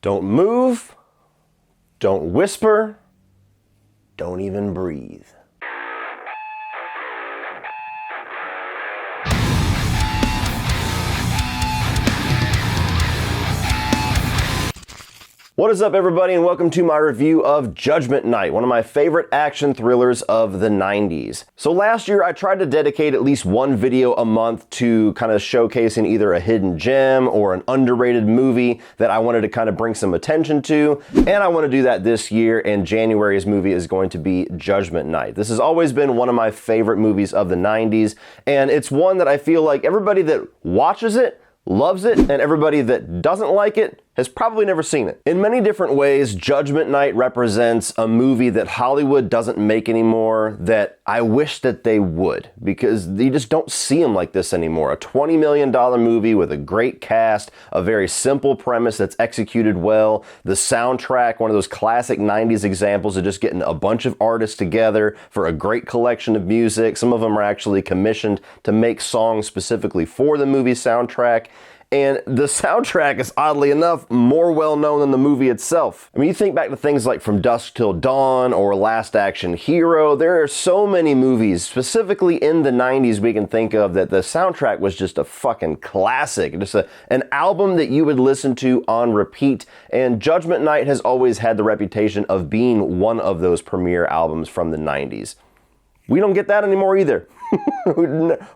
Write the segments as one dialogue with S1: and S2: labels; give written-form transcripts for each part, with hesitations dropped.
S1: Don't move, don't whisper, don't even breathe. What is up, everybody, and welcome to my review of Judgment Night, one of my favorite action thrillers of the 90s. So last year I tried to dedicate at least one video a month to kind of showcasing either a hidden gem or an underrated movie that I wanted to kind of bring some attention to, and I want to do that this year, and January's movie is going to be Judgment Night. This has always been one of my favorite movies of the 90s, and it's one that I feel like everybody that watches it loves it, and everybody that doesn't like it has probably never seen it. In many different ways, Judgment Night represents a movie that Hollywood doesn't make anymore that I wish that they would, because you just don't see them like this anymore. A $20 million movie with a great cast, a very simple premise that's executed well, the soundtrack, one of those classic 90s examples of just getting a bunch of artists together for a great collection of music. Some of them are actually commissioned to make songs specifically for the movie soundtrack. And the soundtrack is, oddly enough, more well-known than the movie itself. I mean, you think back to things like From Dusk Till Dawn or Last Action Hero. There are so many movies, specifically in the 90s, we can think of that the soundtrack was just a fucking classic. Just an album that you would listen to on repeat. And Judgment Night has always had the reputation of being one of those premier albums from the 90s. We don't get that anymore either.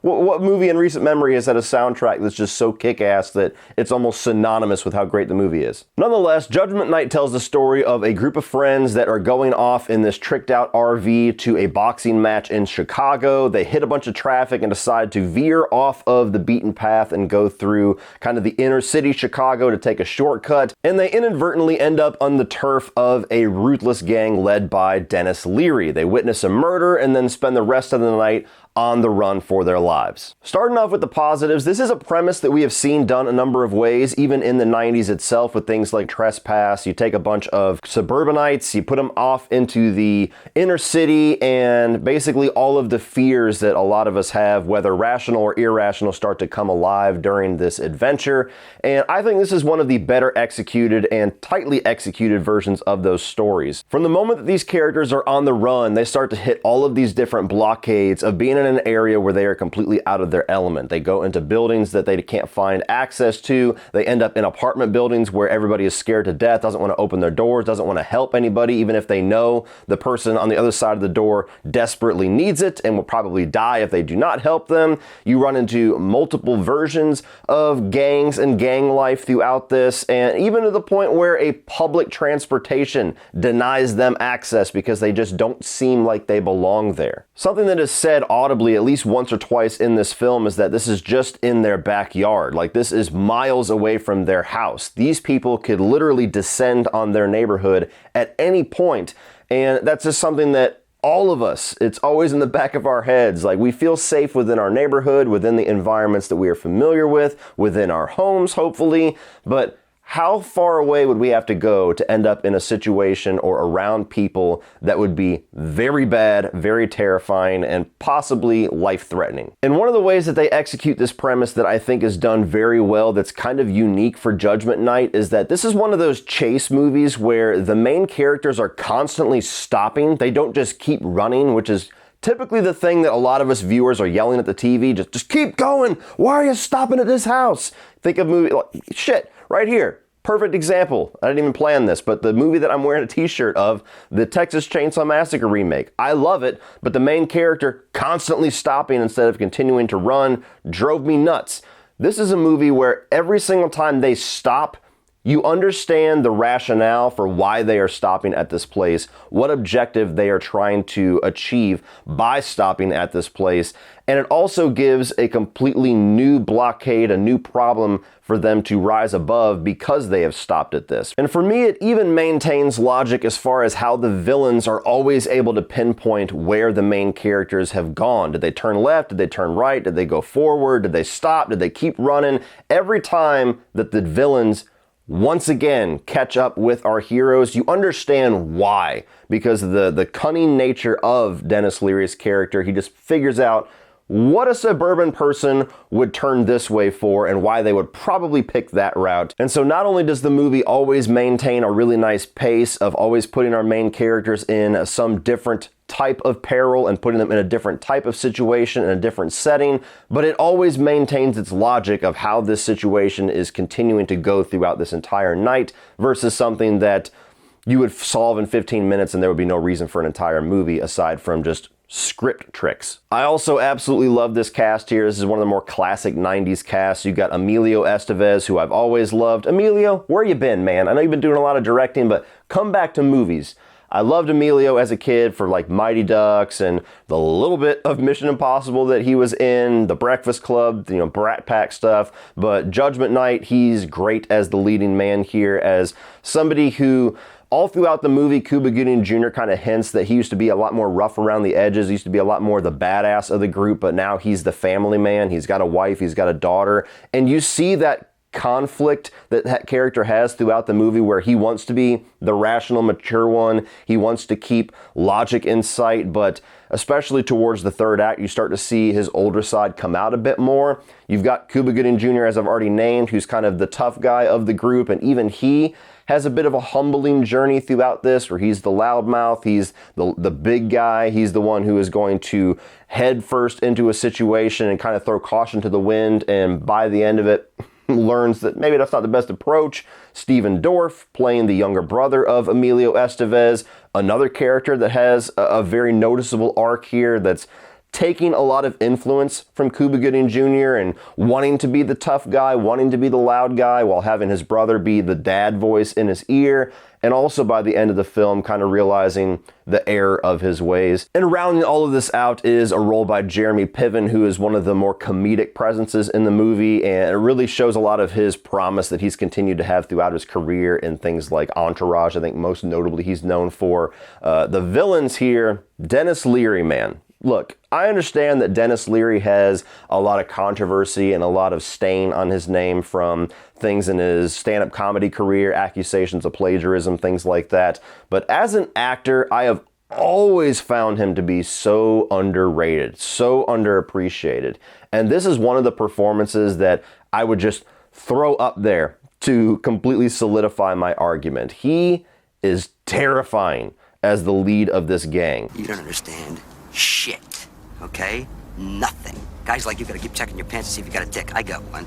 S1: What movie in recent memory has had a soundtrack that's just so kick-ass that it's almost synonymous with how great the movie is? Nonetheless, Judgment Night tells the story of a group of friends that are going off in this tricked-out RV to a boxing match in Chicago. They hit a bunch of traffic and decide to veer off of the beaten path and go through kind of the inner city Chicago to take a shortcut, and they inadvertently end up on the turf of a ruthless gang led by Denis Leary. They witness a murder and then spend the rest of the night on the run for their lives. Starting off with the positives, this is a premise that we have seen done a number of ways, even in the 90s itself, with things like Trespass. You take a bunch of suburbanites, you put them off into the inner city, and basically all of the fears that a lot of us have, whether rational or irrational, start to come alive during this adventure. And I think this is one of the better executed and tightly executed versions of those stories. From the moment that these characters are on the run, they start to hit all of these different blockades of being in an area where they are completely out of their element. They go into buildings that they can't find access to. They end up in apartment buildings where everybody is scared to death, doesn't want to open their doors, doesn't want to help anybody, even if they know the person on the other side of the door desperately needs it and will probably die if they do not help them. You run into multiple versions of gangs and gang life throughout this, and even to the point where a public transportation denies them access because they just don't seem like they belong there. Something that is said audibly at least once or twice in this film is that this is just in their backyard. Like, this is miles away from their house. These people could literally descend on their neighborhood at any point, and that's just something that all of us, it's always in the back of our heads. Like, we feel safe within our neighborhood, within the environments that we are familiar with, within our homes, hopefully, but how far away would we have to go to end up in a situation or around people that would be very bad, very terrifying, and possibly life-threatening? And one of the ways that they execute this premise that I think is done very well, that's kind of unique for Judgment Night, is that this is one of those chase movies where the main characters are constantly stopping. They don't just keep running, which is typically the thing that a lot of us viewers are yelling at the TV, just keep going. Why are you stopping at this house? Think of movie like, shit, right here. Perfect example. I didn't even plan this, but the movie that I'm wearing a t-shirt of, the Texas Chainsaw Massacre remake. I love it, but the main character constantly stopping instead of continuing to run drove me nuts. This is a movie where every single time they stop, you understand the rationale for why they are stopping at this place, what objective they are trying to achieve by stopping at this place, and it also gives a completely new blockade, a new problem for them to rise above because they have stopped at this. And for me, it even maintains logic as far as how the villains are always able to pinpoint where the main characters have gone. Did they turn left? Did they turn right? Did they go forward? Did they stop? Did they keep running? Every time that the villains once again catch up with our heroes, you understand why. Because of the cunning nature of Denis Leary's character, he just figures out what a suburban person would turn this way for and why they would probably pick that route. And so not only does the movie always maintain a really nice pace of always putting our main characters in some different type of peril and putting them in a different type of situation in a different setting, but it always maintains its logic of how this situation is continuing to go throughout this entire night versus something that you would solve in 15 minutes and there would be no reason for an entire movie aside from just script tricks. I also absolutely love this cast here. This is one of the more classic 90s casts. You got Emilio Estevez, who I've always loved. Emilio, where you been, man? I know you've been doing a lot of directing, but come back to movies. I loved Emilio as a kid for like Mighty Ducks and the little bit of Mission Impossible that he was in, The Breakfast Club, Brat Pack stuff. But Judgment Night, he's great as the leading man here, as somebody who all throughout the movie, Cuba Gooding Jr. kind of hints that he used to be a lot more rough around the edges. He used to be a lot more the badass of the group, but now he's the family man. He's got a wife, he's got a daughter. And you see that conflict that character has throughout the movie where he wants to be the rational, mature one. He wants to keep logic in sight, but especially towards the third act, you start to see his older side come out a bit more. You've got Cuba Gooding Jr., as I've already named, who's kind of the tough guy of the group, and even he has a bit of a humbling journey throughout this where he's the loudmouth, he's the big guy, he's the one who is going to head first into a situation and kind of throw caution to the wind, and by the end of it, learns that maybe that's not the best approach. Stephen Dorff, playing the younger brother of Emilio Estevez, another character that has a very noticeable arc here that's taking a lot of influence from Cuba Gooding Jr. and wanting to be the tough guy, wanting to be the loud guy, while having his brother be the dad voice in his ear, and also by the end of the film kind of realizing the error of his ways. And rounding all of this out is a role by Jeremy Piven, who is one of the more comedic presences in the movie, and it really shows a lot of his promise that he's continued to have throughout his career in things like Entourage. I think most notably he's known for the villains here. Denis Leary, man. Look, I understand that Denis Leary has a lot of controversy and a lot of stain on his name from things in his stand-up comedy career, accusations of plagiarism, things like that. But as an actor, I have always found him to be so underrated, so underappreciated. And this is one of the performances that I would just throw up there to completely solidify my argument. He is terrifying as the lead of this gang.
S2: You don't understand shit, okay? Nothing. Guys like you gotta keep checking your pants to see if you got a dick. I got one.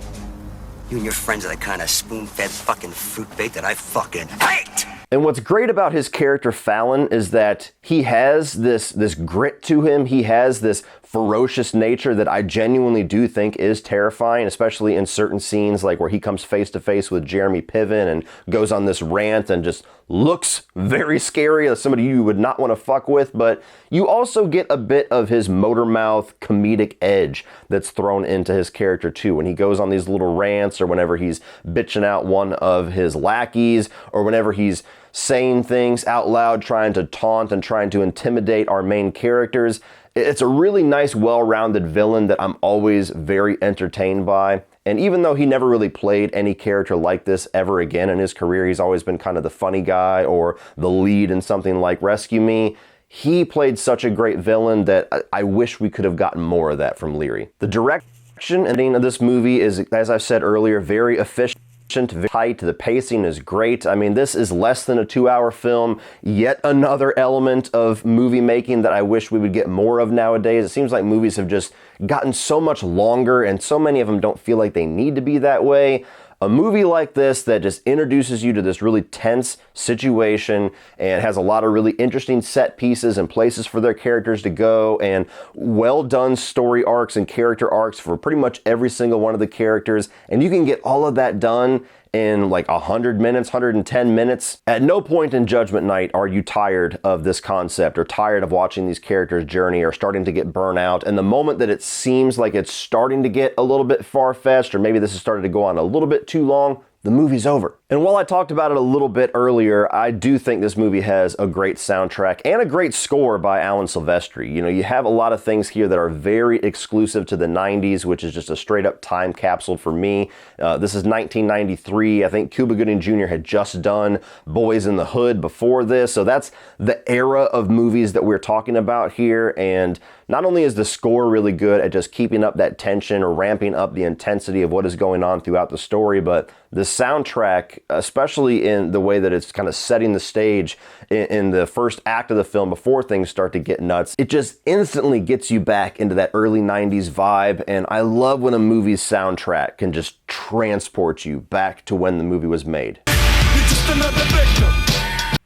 S2: You and your friends are the kind of spoon-fed fucking fruit bait that I fucking hate!
S1: And what's great about his character Fallon is that he has this grit to him. He has this ferocious nature that I genuinely do think is terrifying, especially in certain scenes like where he comes face to face with Jeremy Piven and goes on this rant and just looks very scary, as somebody you would not want to fuck with. But you also get a bit of his motor mouth comedic edge that's thrown into his character too. When he goes on these little rants, or whenever he's bitching out one of his lackeys, or whenever he's saying things out loud, trying to taunt and trying to intimidate our main characters. It's a really nice, well-rounded villain that I'm always very entertained by. And even though he never really played any character like this ever again in his career, he's always been kind of the funny guy or the lead in something like Rescue Me, he played such a great villain that I wish we could have gotten more of that from Leary. The direction and ending of this movie is, as I said earlier, very efficient. Very tight. The pacing is great. I mean, this is less than a 2-hour film. Yet another element of movie making that I wish we would get more of nowadays. It seems like movies have just gotten so much longer, and so many of them don't feel like they need to be that way. A movie like this that just introduces you to this really tense situation and has a lot of really interesting set pieces and places for their characters to go, and well done story arcs and character arcs for pretty much every single one of the characters. And you can get all of that done in like 100 minutes, 110 minutes. At no point in Judgment Night are you tired of this concept or tired of watching these characters' journey or starting to get burnt out. And the moment that it seems like it's starting to get a little bit far-fetched, or maybe this has started to go on a little bit too long, the movie's over. And while I talked about it a little bit earlier, I do think this movie has a great soundtrack and a great score by Alan Silvestri. You know, you have a lot of things here that are very exclusive to the 90s, which is just a straight up time capsule for me. This is 1993. I think Cuba Gooding Jr. had just done Boys in the Hood before this. So that's the era of movies that we're talking about here. And not only is the score really good at just keeping up that tension or ramping up the intensity of what is going on throughout the story, but the soundtrack, especially in the way that it's kind of setting the stage in the first act of the film before things start to get nuts, it just instantly gets you back into that early 90s vibe. And I love when a movie's soundtrack can just transport you back to when the movie was made.
S3: You're just another victim.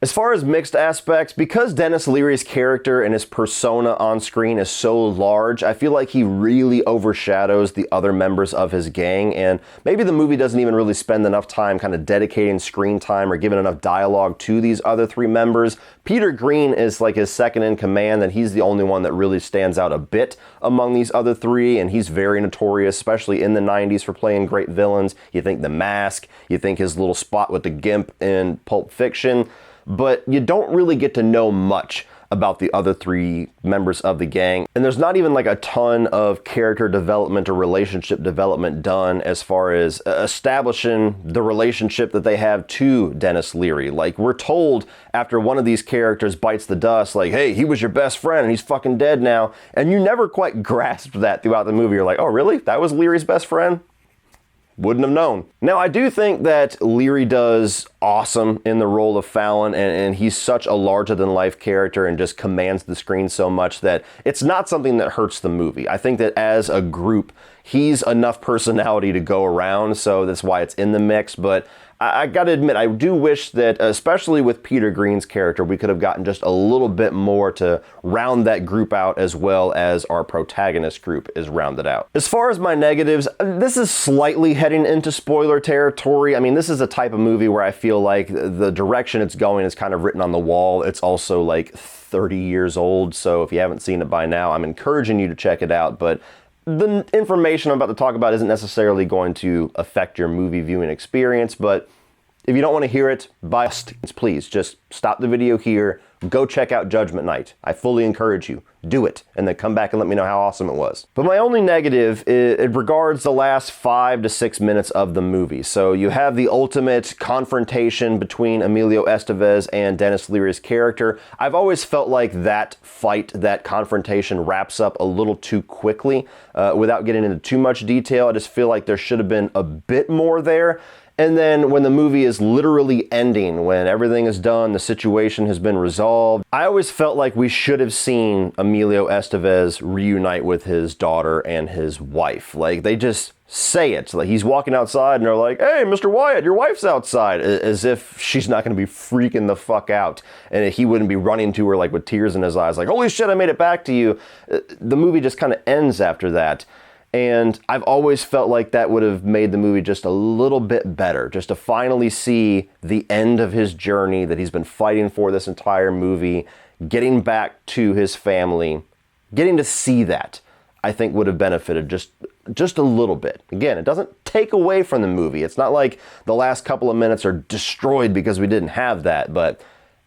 S1: As far as mixed aspects, because Denis Leary's character and his persona on screen is so large, I feel like he really overshadows the other members of his gang, and maybe the movie doesn't even really spend enough time kind of dedicating screen time or giving enough dialogue to these other three members. Peter Green is like his second in command, and he's the only one that really stands out a bit among these other three, and he's very notorious, especially in the 90s, for playing great villains. You think The Mask, you think his little spot with the Gimp in Pulp Fiction, but you don't really get to know much about the other three members of the gang. And there's not even like a ton of character development or relationship development done as far as establishing the relationship that they have to Denis Leary. Like, we're told after one of these characters bites the dust, like, hey, he was your best friend and he's fucking dead now. And you never quite grasp that throughout the movie. You're like, oh, really? That was Leary's best friend? Wouldn't have known. Now, I do think that Leary does awesome in the role of Fallon, and he's such a larger-than-life character and just commands the screen so much that it's not something that hurts the movie. I think that as a group, he's enough personality to go around, so that's why it's in the mix, but I gotta admit, I do wish that, especially with Peter Green's character, we could have gotten just a little bit more to round that group out as well as our protagonist group is rounded out. As far as my negatives, this is slightly heading into spoiler territory. I mean, this is a type of movie where I feel like the direction it's going is kind of written on the wall. It's also like 30 years old, so if you haven't seen it by now, I'm encouraging you to check it out, but the information I'm about to talk about isn't necessarily going to affect your movie viewing experience, but if you don't want to hear it, please just stop the video here, go check out Judgment Night. I fully encourage you. Do it, and then come back and let me know how awesome it was. But my only negative, it regards the last 5 to 6 minutes of the movie. So you have the ultimate confrontation between Emilio Estevez and Denis Leary's character. I've always felt like that fight, that confrontation wraps up a little too quickly. Without getting into too much detail, I just feel like there should have been a bit more there. And then when the movie is literally ending, when everything is done, the situation has been resolved, I always felt like we should have seen Emilio Estevez reunite with his daughter and his wife. Like, they just say it. Like, he's walking outside and they're like, hey, Mr. Wyatt, your wife's outside, as if she's not going to be freaking the fuck out. And he wouldn't be running to her like with tears in his eyes, like, holy shit, I made it back to you. The movie just kind of ends after that. And I've always felt like that would have made the movie just a little bit better, just to finally see the end of his journey that he's been fighting for this entire movie, getting back to his family, getting to see that, I think would have benefited just a little bit. Again, it doesn't take away from the movie. It's not like the last couple of minutes are destroyed because we didn't have that, but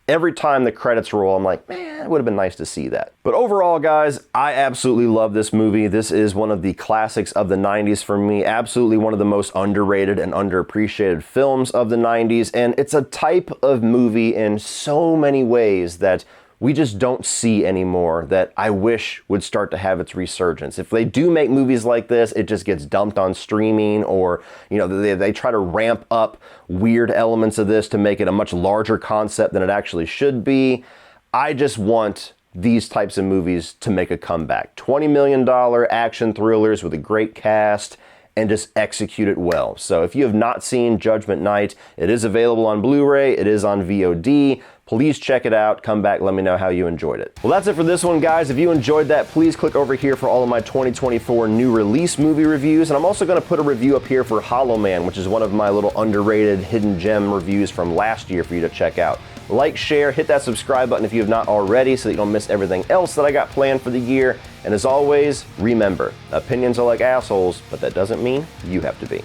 S1: every time the credits roll, I'm like, man, it would have been nice to see that. But overall, guys, I absolutely love this movie. This is one of the classics of the 90s for me. Absolutely one of the most underrated and underappreciated films of the 90s. And it's a type of movie in so many ways that we just don't see anymore, that I wish would start to have its resurgence. If they do make movies like this, it just gets dumped on streaming, or they try to ramp up weird elements of this to make it a much larger concept than it actually should be. I just want these types of movies to make a comeback. $20 million action thrillers with a great cast, and just execute it well. So if you have not seen Judgment Night, it is available on Blu-ray, it is on VOD. Please check it out, come back, let me know how you enjoyed it. Well, that's it for this one, guys. If you enjoyed that, please click over here for all of my 2024 new release movie reviews, and I'm also gonna put a review up here for Hollow Man, which is one of my little underrated hidden gem reviews from last year for you to check out. Like, share, hit that subscribe button if you have not already so that you don't miss everything else that I got planned for the year. And as always, remember, opinions are like assholes, but that doesn't mean you have to be.